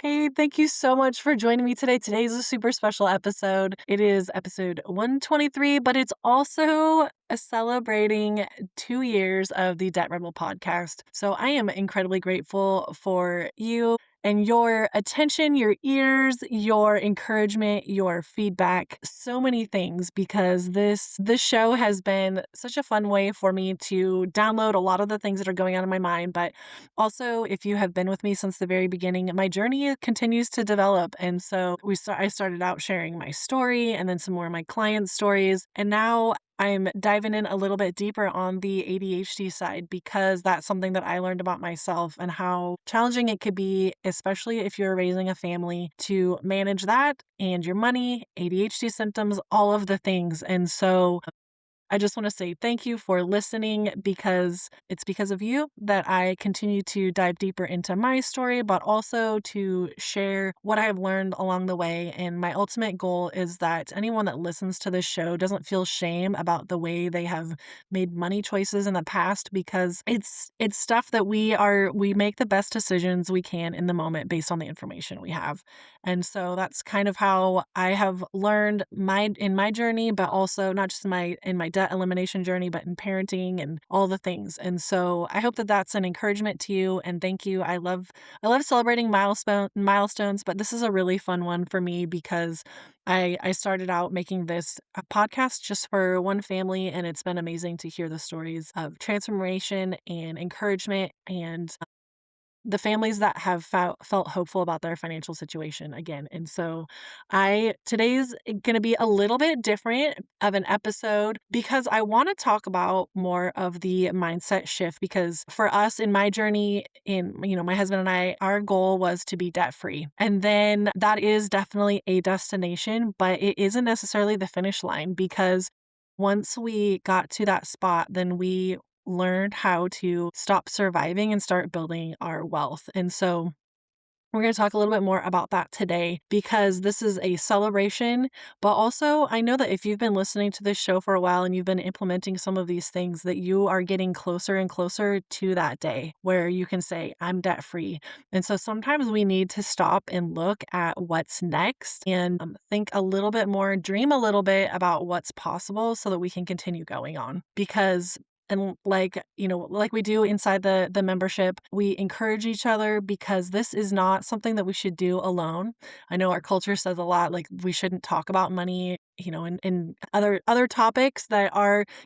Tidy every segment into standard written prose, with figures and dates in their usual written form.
Hey, thank you so much for joining me today. Today's a super special episode. It is episode 123, but it's also celebrating 2 years of the Debt Rebel podcast. So I am incredibly grateful for you and your attention, your ears, your encouragement, your feedback, so many things, because this show has been such a fun way for me to download a lot of the things that are going on in my mind. But also, if you have been with me since the very beginning, my journey continues to develop. And so I started out sharing my story and then some more of my clients' stories. And now I'm diving in a little bit deeper on the ADHD side, because that's something that I learned about myself and how challenging it could be, especially if you're raising a family, to manage that and your money, ADHD symptoms, all of the things. And so I just want to say thank you for listening, because it's because of you that I continue to dive deeper into my story, but also to share what I have learned along the way. And my ultimate goal is that anyone that listens to this show doesn't feel shame about the way they have made money choices in the past, because it's stuff that we make the best decisions we can in the moment based on the information we have. And so that's kind of how I have learned in my journey, but also not just in my debt elimination journey, but in parenting and all the things. And so I hope that that's an encouragement to you. And thank you. I love celebrating milestones, but this is a really fun one for me, because I started out making this a podcast just for one family, and it's been amazing to hear the stories of transformation and encouragement, and the families that have felt hopeful about their financial situation again. And so today's going to be a little bit different of an episode, because I want to talk about more of the mindset shift. Because for us in my journey, my husband and I, our goal was to be debt free. And then that is definitely a destination, but it isn't necessarily the finish line, because once we got to that spot, then we learned how to stop surviving and start building our wealth. And so we're going to talk a little bit more about that today, because this is a celebration. But also, I know that if you've been listening to this show for a while and you've been implementing some of these things, that you are getting closer and closer to that day where you can say, I'm debt free. And so sometimes we need to stop and look at what's next, and think a little bit more, dream a little bit about what's possible, so that we can continue going on. Because and like we do inside the membership, we encourage each other, because this is not something that we should do alone. I know our culture says a lot, like we shouldn't talk about money, and other topics that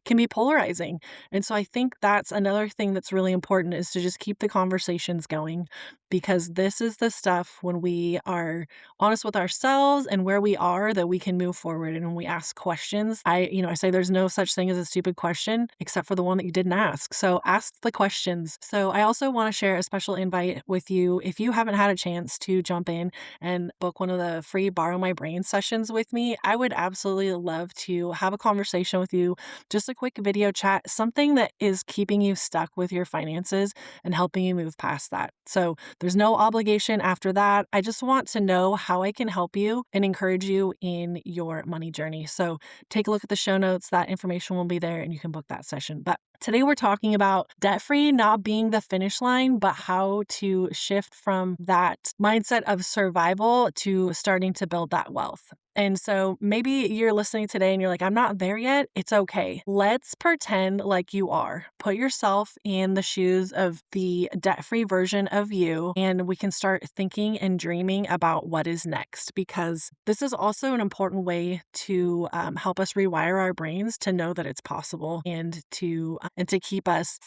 can be polarizing. And so I think that's another thing that's really important, is to just keep the conversations going, because this is the stuff, when we are honest with ourselves and where we are, that we can move forward. And when we ask questions, I say there's no such thing as a stupid question, except for the one that you didn't ask. So ask the questions. So I also want to share a special invite with you. If you haven't had a chance to jump in and book one of the free Borrow My Brain sessions with me, I would absolutely love to have a conversation with you. Just a quick video chat, something that is keeping you stuck with your finances and helping you move past that. So there's no obligation after that. I just want to know how I can help you and encourage you in your money journey. So take a look at the show notes. That information will be there, and you can book that session. But today we're talking about debt-free not being the finish line, but how to shift from that mindset of survival to starting to build that wealth. And so maybe you're listening today and you're like, I'm not there yet. It's okay. Let's pretend like you are. Put yourself in the shoes of the debt-free version of you, and we can start thinking and dreaming about what is next, because this is also an important way to help us rewire our brains to know that it's possible, and to keep us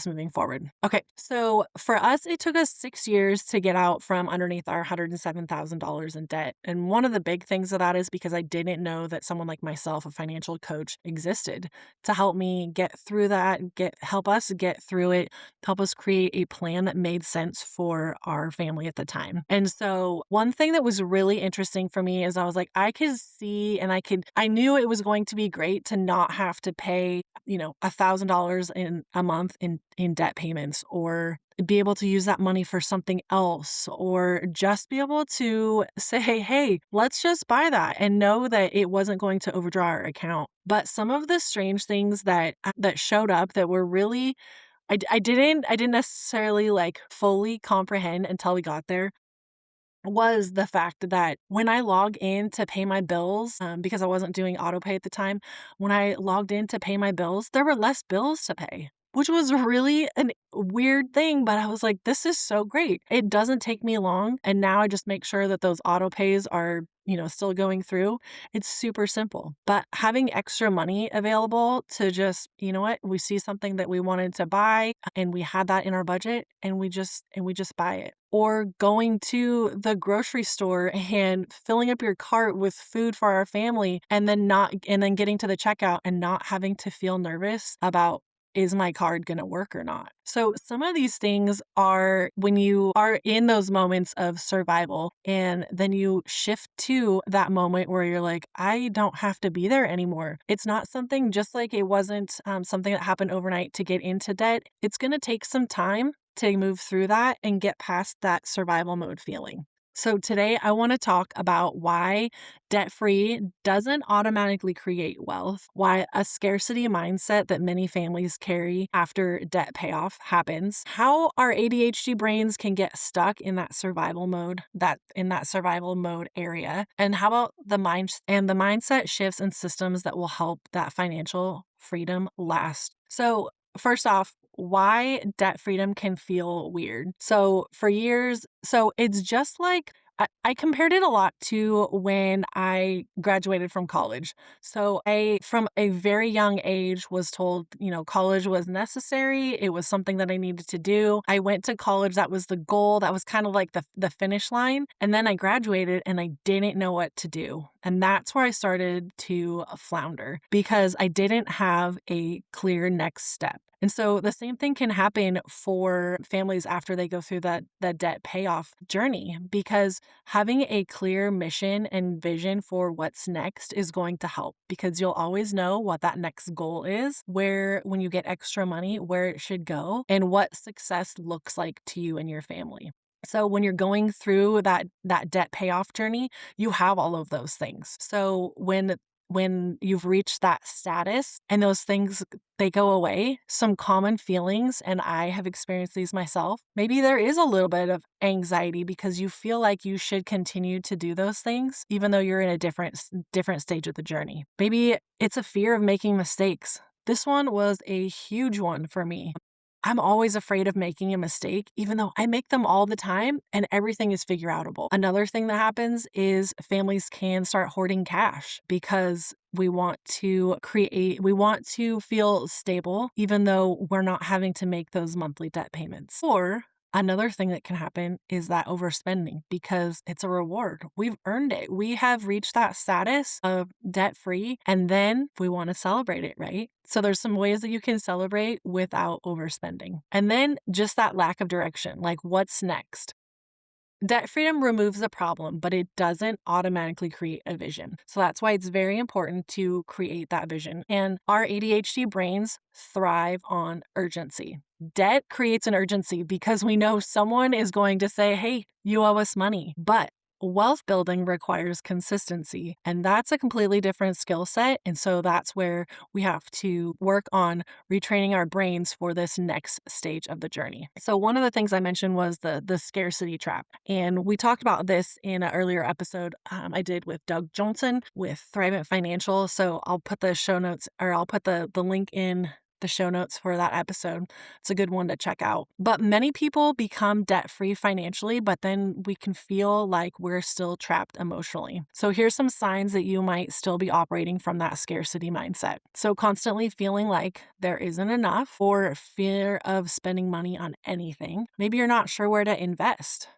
moving forward. Okay, so for us, it took us 6 years to get out from underneath our $107,000 in debt. And one of the big things of that is because I didn't know that someone like myself, a financial coach, existed to help me get through that, help us get through it, help us create a plan that made sense for our family at the time. And so one thing that was really interesting for me is I was like, I could see, and I knew it was going to be great to not have to pay, $1,000 in a month in debt payments, or be able to use that money for something else, or just be able to say, hey, let's just buy that, and know that it wasn't going to overdraw our account. But some of the strange things that showed up that were really, I didn't necessarily like fully comprehend until we got there. was the fact that when I log in to pay my bills, because I wasn't doing auto pay at the time, when I logged in to pay my bills, there were less bills to pay, which was really a weird thing. But I was like, this is so great. It doesn't take me long. And now I just make sure that those auto pays are, still going through. It's super simple. But having extra money available to just, we see something that we wanted to buy and we had that in our budget and we just buy it. Or going to the grocery store and filling up your cart with food for our family and then getting to the checkout and not having to feel nervous about, is my card going to work or not? So some of these things are when you are in those moments of survival and then you shift to that moment where you're like, I don't have to be there anymore. It's not something, just like it wasn't something that happened overnight to get into debt. It's going to take some time to move through that and get past that survival mode feeling. So today I want to talk about why debt-free doesn't automatically create wealth, why a scarcity mindset that many families carry after debt payoff happens, how our ADHD brains can get stuck in that survival mode, area, and how about the mindset shifts and systems that will help that financial freedom last. So first off, why debt freedom can feel weird. So for years, it's just like I compared it a lot to when I graduated from college. So I, from a very young age, was told, college was necessary. It was something that I needed to do. I went to college. That was the goal. That was kind of like the finish line. And then I graduated and I didn't know what to do. And that's where I started to flounder because I didn't have a clear next step. And so the same thing can happen for families after they go through that debt payoff journey, because having a clear mission and vision for what's next is going to help, because you'll always know what that next goal is, where when you get extra money, where it should go, and what success looks like to you and your family. So when you're going through that debt payoff journey, you have all of those things. So when you've reached that status and those things, they go away, some common feelings, and I have experienced these myself. Maybe there is a little bit of anxiety because you feel like you should continue to do those things, even though you're in a different stage of the journey. Maybe it's a fear of making mistakes. This one was a huge one for me. I'm always afraid of making a mistake, even though I make them all the time and everything is figure outable. Another thing that happens is families can start hoarding cash because we want to feel stable, even though we're not having to make those monthly debt payments. Or another thing that can happen is that overspending, because it's a reward. We've earned it. We have reached that status of debt free, and then we want to celebrate it, right? So there's some ways that you can celebrate without overspending. And then just that lack of direction, like what's next? Debt freedom removes a problem, but it doesn't automatically create a vision. So that's why it's very important to create that vision. And our ADHD brains thrive on urgency. Debt creates an urgency because we know someone is going to say, hey, you owe us money. But wealth building requires consistency, and that's a completely different skill set. And so that's where we have to work on retraining our brains for this next stage of the journey. So one of the things I mentioned was the scarcity trap. And we talked about this in an earlier episode I did with Doug Johnson with Thrivent Financial. So I'll put the show notes, or I'll put the link in the show notes for that episode. It's a good one to check out. But many people become debt-free financially, but then we can feel like we're still trapped emotionally. So here's some signs that you might still be operating from that scarcity mindset. So constantly feeling like there isn't enough, or fear of spending money on anything. Maybe you're not sure where to invest.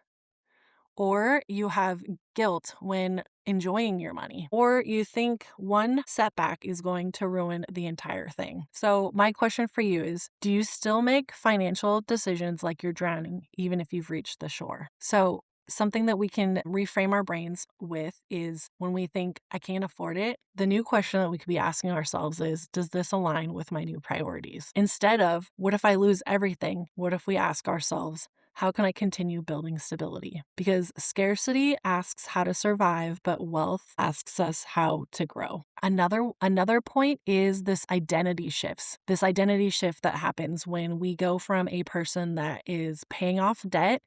Or you have guilt when enjoying your money, or you think one setback is going to ruin the entire thing. So my question for you is, do you still make financial decisions like you're drowning, even if you've reached the shore? So something that we can reframe our brains with is when we think, I can't afford it, the new question that we could be asking ourselves is, does this align with my new priorities? Instead of, what if I lose everything? What if we ask ourselves, how can I continue building stability? Because scarcity asks how to survive, but wealth asks us how to grow. Another point is this identity shifts. This identity shift that happens when we go from a person that is paying off debt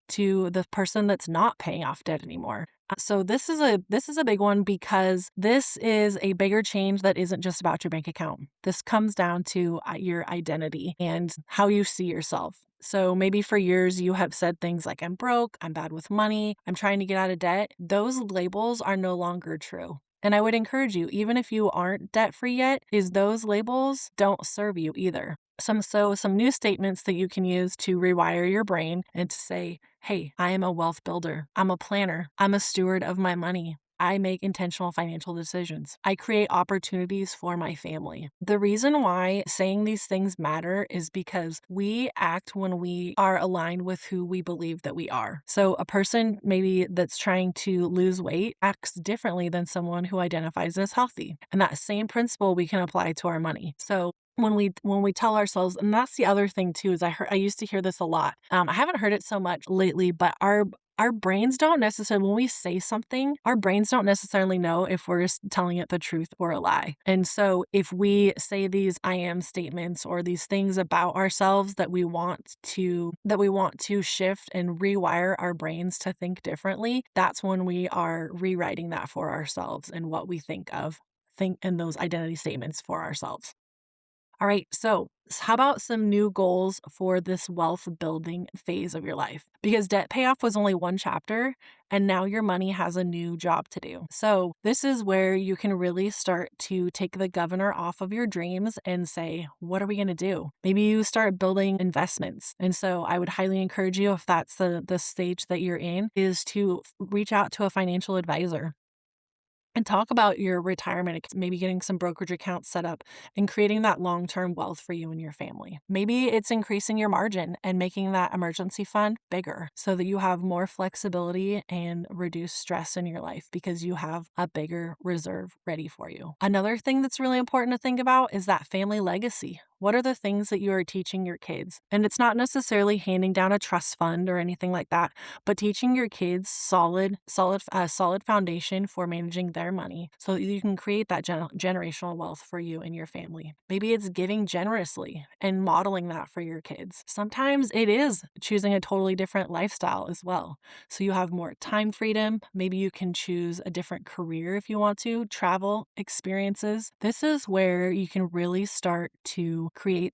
to the person that's not paying off debt anymore. So this is a big one because this is a bigger change that isn't just about your bank account. This comes down to your identity and how you see yourself. So maybe for years you have said things like, I'm broke, I'm bad with money, I'm trying to get out of debt. Those labels are no longer true. And I would encourage you, even if you aren't debt free yet, is those labels don't serve you either. Some new statements that you can use to rewire your brain and to say, hey, I am a wealth builder. I'm a planner. I'm a steward of my money. I make intentional financial decisions. I create opportunities for my family. The reason why saying these things matter is because we act when we are aligned with who we believe that we are. So a person maybe that's trying to lose weight acts differently than someone who identifies as healthy. And that same principle we can apply to our money. So when we tell ourselves, and that's the other thing too, is I used to hear this a lot. I haven't heard it so much lately, but our brains don't necessarily, when we say something, our brains don't necessarily know if we're telling it the truth or a lie. And so if we say these I am statements or these things about ourselves that we want to shift and rewire our brains to think differently, that's when we are rewriting that for ourselves and what we think in those identity statements for ourselves. All right, so how about some new goals for this wealth building phase of your life? Because debt payoff was only one chapter, and now your money has a new job to do. So this is where you can really start to take the governor off of your dreams and say, what are we going to do? Maybe you start building investments. And so I would highly encourage you, if that's the stage that you're in, is to reach out to a financial advisor and talk about your retirement, maybe getting some brokerage accounts set up and creating that long-term wealth for you and your family. Maybe it's increasing your margin and making that emergency fund bigger so that you have more flexibility and reduce stress in your life because you have a bigger reserve ready for you. Another thing that's really important to think about is that family legacy. What are the things that you are teaching your kids? And it's not necessarily handing down a trust fund or anything like that, but teaching your kids solid foundation for managing their money so that you can create that generational wealth for you and your family. Maybe it's giving generously and modeling that for your kids. Sometimes it is choosing a totally different lifestyle as well. So you have more time freedom. Maybe you can choose a different career if you want to, travel experiences. This is where you can really start to create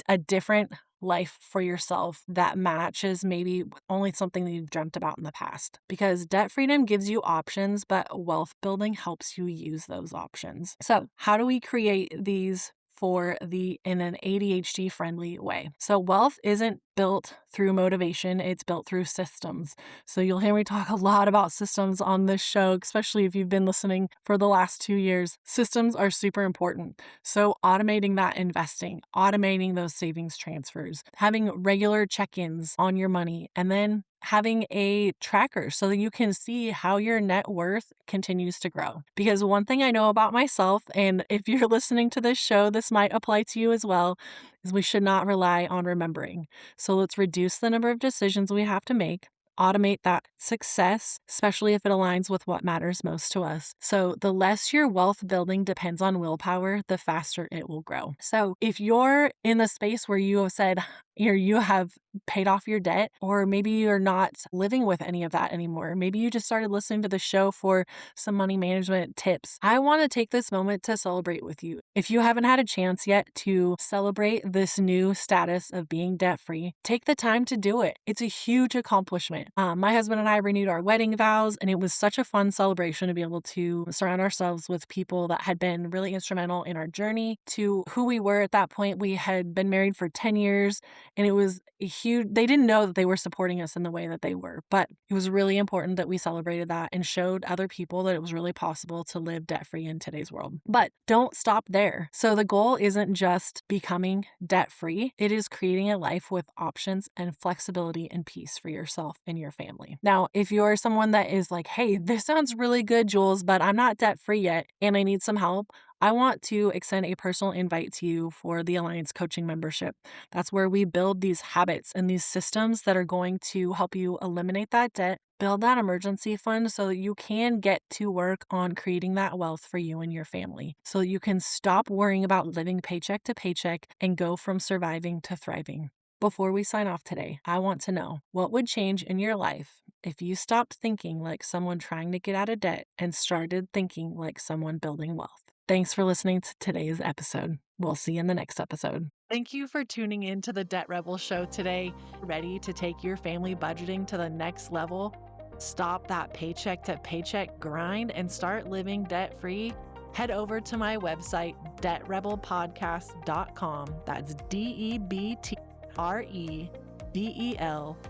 a different life for yourself that matches maybe only something that you've dreamt about in the past. Because debt freedom gives you options, but wealth building helps you use those options. So how do we create these in an ADHD friendly way? So wealth isn't built through motivation, it's built through systems. So you'll hear me talk a lot about systems on this show, especially if you've been listening for the last 2 years. Systems are super important. So automating that investing, automating those savings transfers, having regular check-ins on your money, and then having a tracker so that you can see how your net worth continues to grow. Because one thing I know about myself, and if you're listening to this show, this might apply to you as well, is we should not rely on remembering. So let's reduce the number of decisions we have to make, automate that success, especially if it aligns with what matters most to us. So the less your wealth building depends on willpower, the faster it will grow. So if you're in the space where you have said, you have paid off your debt, or maybe you're not living with any of that anymore, maybe you just started listening to the show for some money management tips, I want to take this moment to celebrate with you. If you haven't had a chance yet to celebrate this new status of being debt-free, take the time to do it. It's a huge accomplishment. My husband and I renewed our wedding vows, and it was such a fun celebration to be able to surround ourselves with people that had been really instrumental in our journey to who we were at that point. We had been married for 10 years, and it was they didn't know that they were supporting us in the way that they were, but it was really important that we celebrated that and showed other people that it was really possible to live debt-free in today's world. But don't stop there. So the goal isn't just becoming debt-free. It is creating a life with options and flexibility and peace for yourself and your family. Now, if you're someone that is like, hey, this sounds really good, Jewlz, but I'm not debt-free yet and I need some help, I want to extend a personal invite to you for the Alliance Coaching membership. That's where we build these habits and these systems that are going to help you eliminate that debt, build that emergency fund so that you can get to work on creating that wealth for you and your family, so that you can stop worrying about living paycheck to paycheck and go from surviving to thriving. Before we sign off today, I want to know what would change in your life if you stopped thinking like someone trying to get out of debt and started thinking like someone building wealth. Thanks for listening to today's episode. We'll see you in the next episode. Thank you for tuning in to the Debt Rebel Show today. Ready to take your family budgeting to the next level? Stop that paycheck to paycheck grind and start living debt-free? Head over to my website, debtrebelpodcast.com. That's DEBTREBEL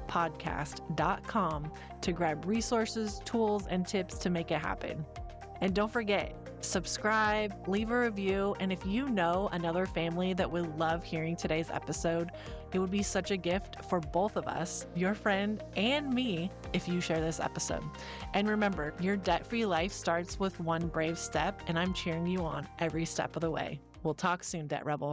podcast.com to grab resources, tools, and tips to make it happen. And don't forget, subscribe, leave a review, and if you know another family that would love hearing today's episode, it would be such a gift for both of us, your friend and me, if you share this episode. And remember, your debt-free life starts with one brave step, and I'm cheering you on every step of the way. We'll talk soon, Debt Rebel.